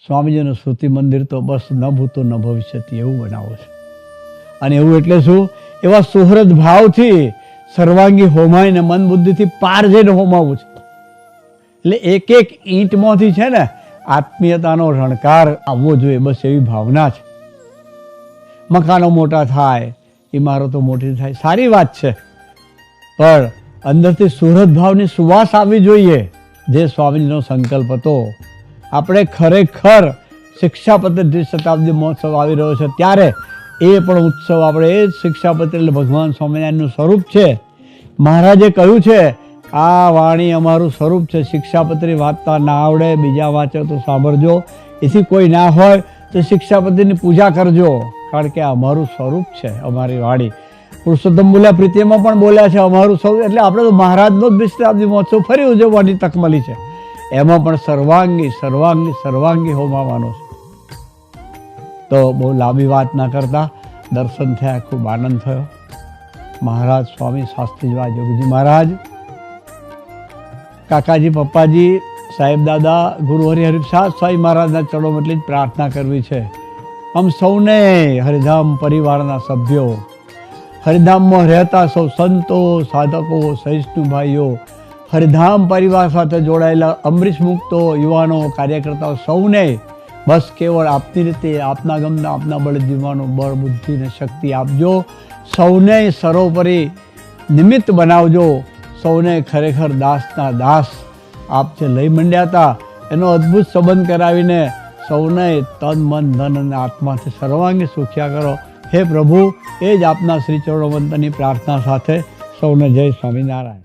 સ્વામીજીનું સ્મૃતિ મંદિર તો બસ ન ભૂતો ન ભવિષ્યથી એવું બનાવો છે. અને એવું એટલે શું? એવા સુહૃદ ભાવથી સર્વાંગી હોમાઈને મન બુદ્ધિથી પાર જઈને હોમાવું છે. એટલે એક એક ઈંટમાંથી છે ને આત્મીયતાનો રણકાર આવવો જોઈએ, બસ એવી ભાવના છે. મકાનો મોટા થાય, ઇમારતો મોટી થાય, સારી વાત છે, પણ અંદરથી સુહૃદ ભાવની સુવાસ આવવી જોઈએ, જે સ્વામીજીનો સંકલ્પ હતો. આપણે ખરેખર શિક્ષાપત્ર દ્વિશતાબ્દી મહોત્સવ આવી રહ્યો છે ત્યારે એ પણ ઉત્સવ આપણે એ જ શિક્ષાપત્ર એટલે ભગવાન સ્વામિનારાયણનું સ્વરૂપ છે. મહારાજે કહ્યું છે આ વાણી અમારું સ્વરૂપ છે. શિક્ષાપત્રી વાંચતા ના આવડે, બીજા વાંચો તો સાંભળજો, એથી કોઈ ના હોય તો શિક્ષાપત્રીની પૂજા કરજો, કારણ કે અમારું સ્વરૂપ છે, અમારી વાણી. પુરુષોત્તમ બોલ્યા, પ્રીતિમાં પણ બોલ્યા છે અમારું સ્વરૂપ. એટલે આપણે તો મહારાજનો જ દ્વિશતાબ્દી મહોત્સવ ફરી ઉજવવાની તક મળી છે. એમાં પણ સર્વાંગી સર્વાંગી સર્વાંગી હોમાવાનો છે. તો બહુ લાંબી વાત ના કરતા દર્શન થયા, ખૂબ આનંદ થયો. મહારાજ સ્વામી શાસ્ત્રીજી જોગીજી મહારાજ, કાકાજી, પપ્પાજી, સાહેબ દાદા, ગુરુ હરિહરિપ્રસાદ સ્વામી મહારાજના ચરણોમાં એટલી જ પ્રાર્થના કરવી છે. આમ સૌને હરિધામ પરિવારના સભ્યો, હરિધામમાં રહેતા સૌ સંતો, સાધકો, સહિષ્ણુ ભાઈઓ, હરિધામ પરિવાર સાથે જોડાયેલા અમરીશ મુક્તો, યુવાનો, કાર્યકર્તાઓ સૌને બસ કેવળ આપની રીતે આપના ગમના આપના બળ જીવવાનો બળ, બુદ્ધિ અને શક્તિ આપજો. સૌને સર્વોપરી નિમિત્ત બનાવજો. સૌને ખરેખર દાસના દાસ આપ જે લઈ મંડ્યા હતા એનો અદ્ભુત સંબંધ કરાવીને સૌને તન મન ધન અને આત્માથી સર્વાંગી સુખ્યા કરો. હે પ્રભુ, એ જ આપના શ્રી ચરણોવંતની પ્રાર્થના સાથે સૌને જય સ્વામિનારાયણ.